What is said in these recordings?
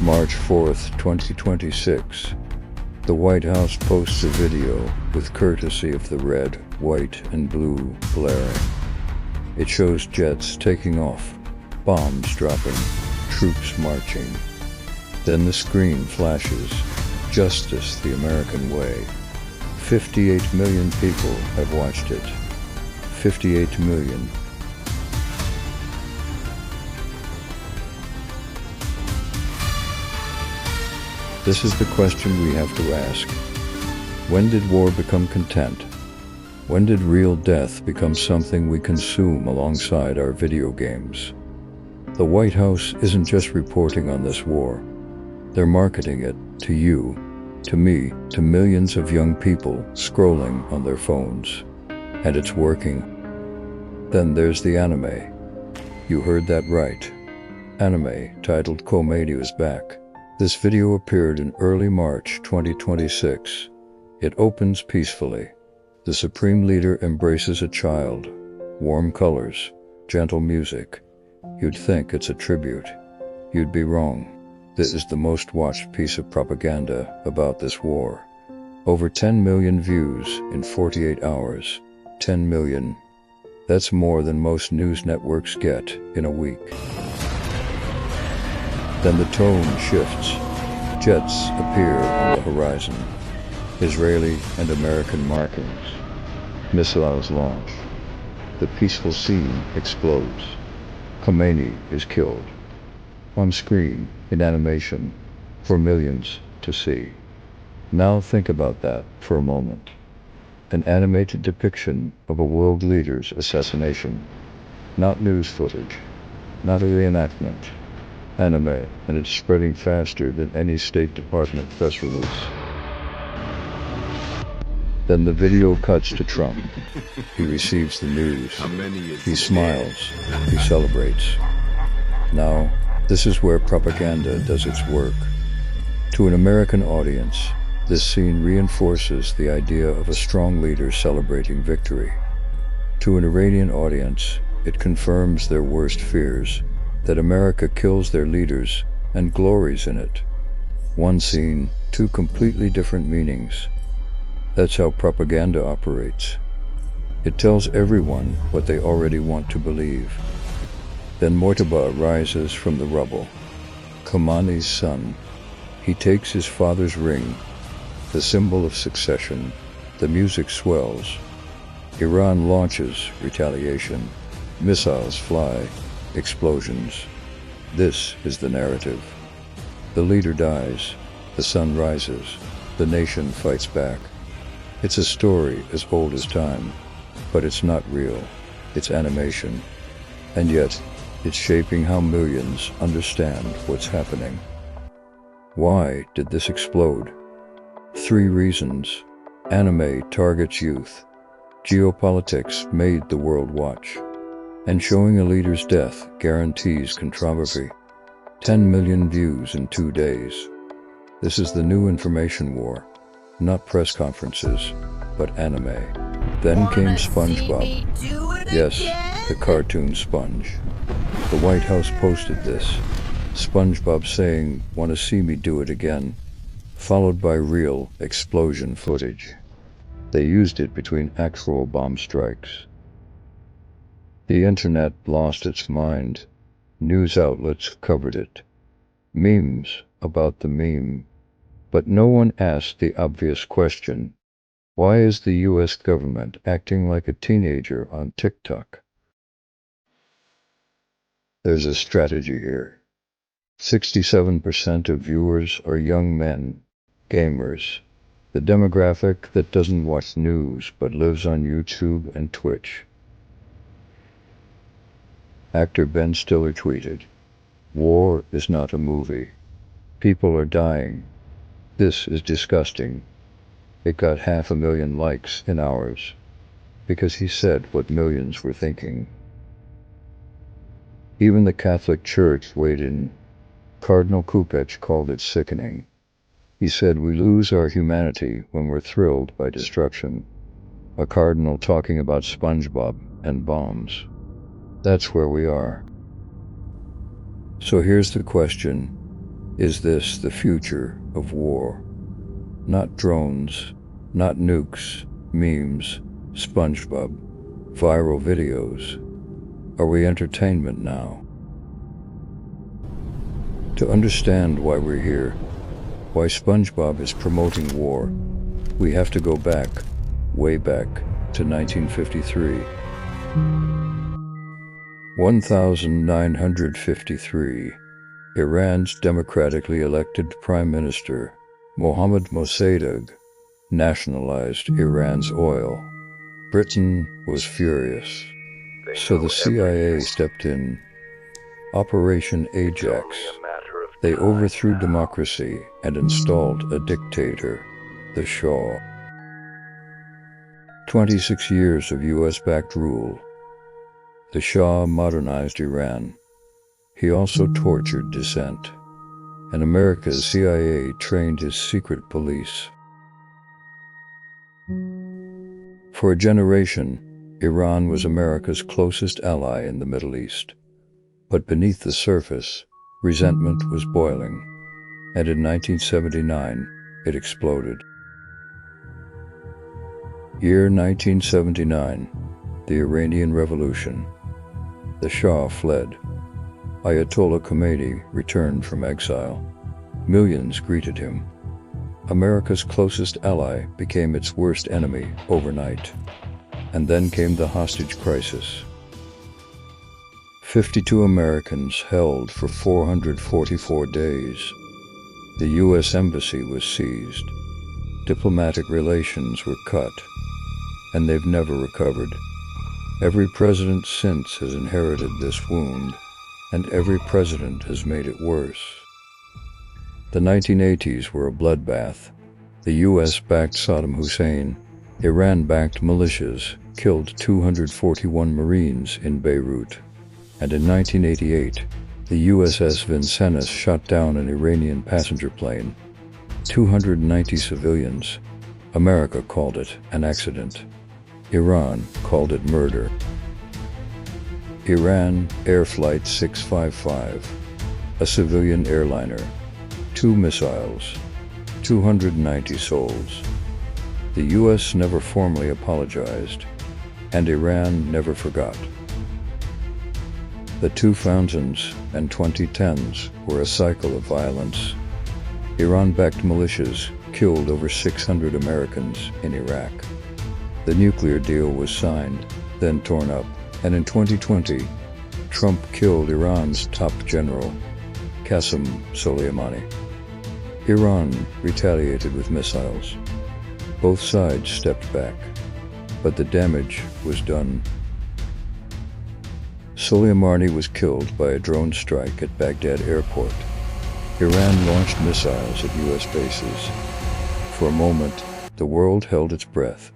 March 4th, 2026. The White House posts a video with courtesy of the red, white, and blue blaring. It shows jets taking off, bombs dropping, troops marching. Then the screen flashes, "Justice the American Way." 58 million people have watched it. 58 million. This is the question we have to ask. When did war become content? When did real death become something we consume alongside our video games? The White House isn't just reporting on this war. They're marketing it to you, to me, to millions of young people scrolling on their phones. And it's working. Then there's the anime. You heard that right. Anime titled Khamenei Is Back. This video appeared in early March 2026. It opens peacefully. The Supreme Leader embraces a child. Warm colors, gentle music. You'd think it's a tribute. You'd be wrong. This is the most watched piece of propaganda about this war. Over 10 million views in 48 hours. 10 million. That's more than most news networks get in a week. Then the tone shifts. Jets appear on the horizon. Israeli and American markings. Missiles launch. The peaceful scene explodes. Khamenei is killed. On screen, in animation, for millions to see. Now think about that for a moment. An animated depiction of a world leader's assassination. Not news footage. Not a reenactment. Anime, and it's spreading faster than any State Department press release. Then the video cuts to Trump. He receives the news. He smiles. He celebrates. Now, this is where propaganda does its work. To an American audience, this scene reinforces the idea of a strong leader celebrating victory. To an Iranian audience, it confirms their worst fears, that America kills their leaders and glories in it. One scene, two completely different meanings. That's how propaganda operates. It tells everyone what they already want to believe. Then Murtaba rises from the rubble. Khamenei's son. He takes his father's ring, the symbol of succession. The music swells. Iran launches retaliation. Missiles fly. Explosions. This is the narrative. The leader dies. The sun rises. The nation fights back. It's a story as old as time, but it's not real. It's animation. And yet, it's shaping how millions understand what's happening. Why did this explode? 3 reasons. Anime targets youth. Geopolitics made the world watch. And showing a leader's death guarantees controversy. 10 million views in 2 days. This is the new information war. Not press conferences, but anime. Then came SpongeBob. Yes, the cartoon sponge. The White House posted this. SpongeBob saying, "Wanna see me do it again?" Followed by real explosion footage. They used it between actual bomb strikes. The internet lost its mind. News outlets covered it. Memes about the meme. But no one asked the obvious question. Why is the US government acting like a teenager on TikTok? There's a strategy here. 67% of viewers are young men, gamers, the demographic that doesn't watch news but lives on YouTube and Twitch. Actor Ben Stiller tweeted, "War is not a movie. People are dying. This is disgusting." It got 500,000 likes in hours, because he said what millions were thinking. Even the Catholic Church weighed in. Cardinal Kupech called it sickening. He said we lose our humanity when we're thrilled by destruction. A cardinal talking about SpongeBob and bombs. That's where we are. So here's the question. Is this the future of war? Not drones, not nukes, memes, SpongeBob, viral videos. Are we entertainment now? To understand why we're here, why SpongeBob is promoting war, we have to go back, way back, to 1953. 1953. Iran's democratically elected Prime Minister, Mohammad Mossadegh, nationalized Iran's oil. Britain was furious, so the CIA stepped in. Operation Ajax. They overthrew democracy and installed a dictator, the Shah. 26 years of US-backed rule. The Shah modernized Iran. He also tortured dissent, and America's CIA trained his secret police. For a generation, Iran was America's closest ally in the Middle East. But beneath the surface, resentment was boiling, and in 1979, it exploded. Year 1979, the Iranian Revolution. The Shah fled. Ayatollah Khamenei returned from exile. Millions greeted him. America's closest ally became its worst enemy overnight. And then came the hostage crisis. 52 Americans held for 444 days. The U.S. Embassy was seized. Diplomatic relations were cut. And they've never recovered. Every president since has inherited this wound, and every president has made it worse. The 1980s were a bloodbath. The U.S. backed Saddam Hussein. Iran-backed militias killed 241 Marines in Beirut. And in 1988, the USS Vincennes shot down an Iranian passenger plane. 290 civilians. America called it an accident. Iran called it murder. Iran Air Flight 655, a civilian airliner, 2 missiles, 290 souls. The U.S. never formally apologized, and Iran never forgot. The 2000s and 2010s were a cycle of violence. Iran-backed militias killed over 600 Americans in Iraq. The nuclear deal was signed, then torn up, and in 2020, Trump killed Iran's top general, Qasem Soleimani. Iran retaliated with missiles. Both sides stepped back, but the damage was done. Soleimani was killed by a drone strike at Baghdad airport. Iran launched missiles at U.S. bases. For a moment, the world held its breath.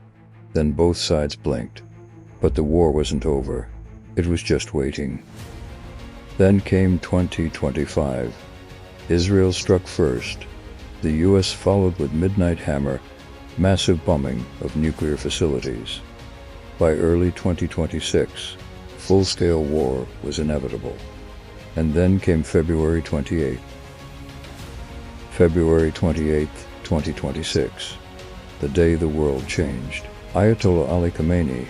Then both sides blinked. But the war wasn't over. It was just waiting. Then came 2025. Israel struck first. The U.S. followed with Midnight Hammer, massive bombing of nuclear facilities. By early 2026, full-scale war was inevitable. And then came February 28th. February 28th, 2026, the day the world changed. Ayatollah Ali Khamenei,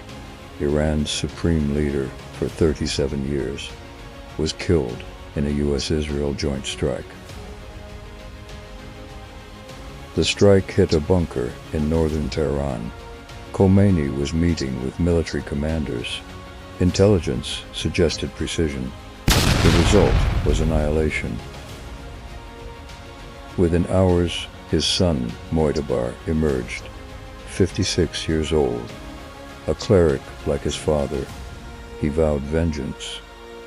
Iran's supreme leader for 37 years, was killed in a U.S.-Israel joint strike. The strike hit a bunker in northern Tehran. Khomeini was meeting with military commanders. Intelligence suggested precision. The result was annihilation. Within hours, his son, Moitabar, emerged, 56 years old. A cleric like his father, he vowed vengeance.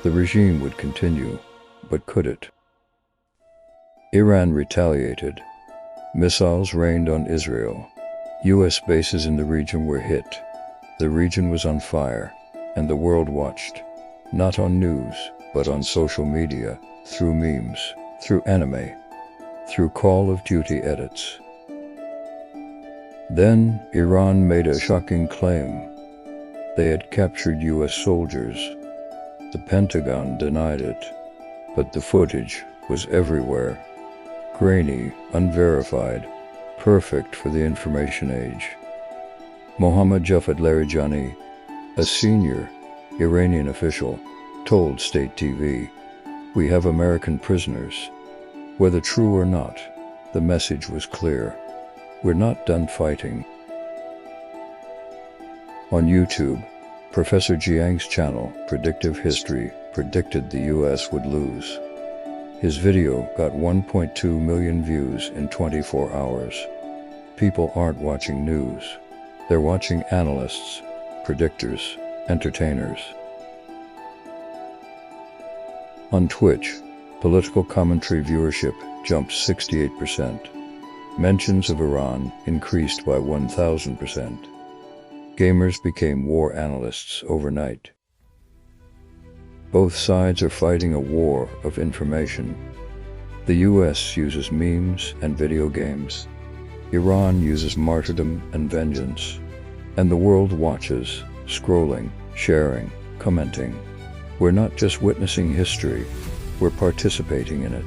The regime would continue, but could it? Iran retaliated. Missiles rained on Israel. U.S. bases in the region were hit. The region was on fire, and the world watched, not on news, but on social media, through memes, through anime, through Call of Duty edits. Then Iran made a shocking claim. They had captured U.S. soldiers. The Pentagon denied it, but the footage was everywhere. grainy, unverified, perfect for the information age. Mohammad Javad Larijani, a senior Iranian official, told State TV, "We have American prisoners." Whether true or not, the message was clear. We're not done fighting. On YouTube, Professor Jiang's channel, Predictive History, predicted the US would lose. His video got 1.2 million views in 24 hours. People aren't watching news. They're watching analysts, predictors, entertainers. On Twitch, political commentary viewership jumped 68%. Mentions of Iran increased by 1,000%. Gamers became war analysts overnight. Both sides are fighting a war of information. The US uses memes and video games. Iran uses martyrdom and vengeance. And the world watches, scrolling, sharing, commenting. We're not just witnessing history, we're participating in it.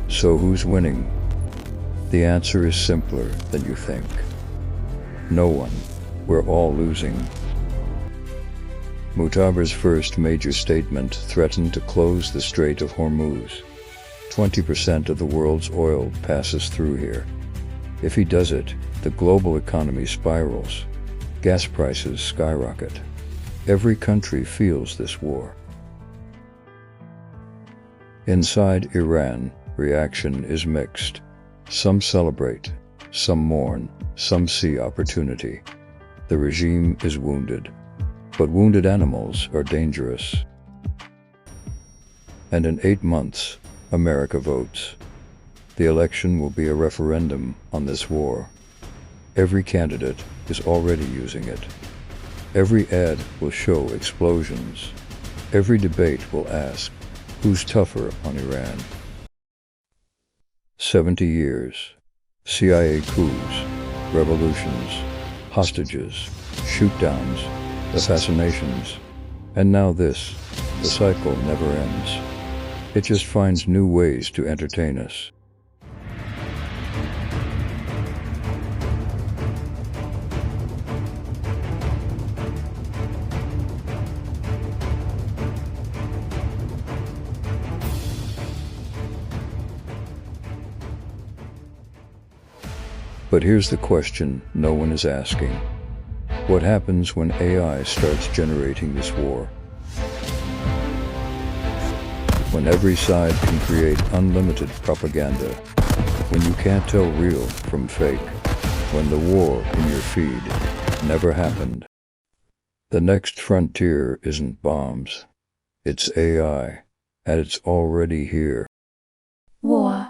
So who's winning? The answer is simpler than you think. No one. We're all losing. Mu'tabar's first major statement threatened to close the Strait of Hormuz. 20% of the world's oil passes through here. If he does it, the global economy spirals. Gas prices skyrocket. Every country feels this war. Inside Iran, reaction is mixed. Some celebrate, some mourn, some see opportunity. The regime is wounded, but wounded animals are dangerous. And in 8 months, America votes. The election will be a referendum on this war. Every candidate is already using it. Every ad will show explosions. Every debate will ask, who's tougher on Iran? 70 years. CIA coups, revolutions, hostages, shoot-downs, assassinations. And now this. The cycle never ends. It just finds new ways to entertain us. But here's the question no one is asking. What happens when AI starts generating this war? When every side can create unlimited propaganda. When you can't tell real from fake. When the war in your feed never happened. The next frontier isn't bombs. It's AI. And it's already here. War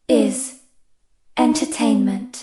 is entertainment.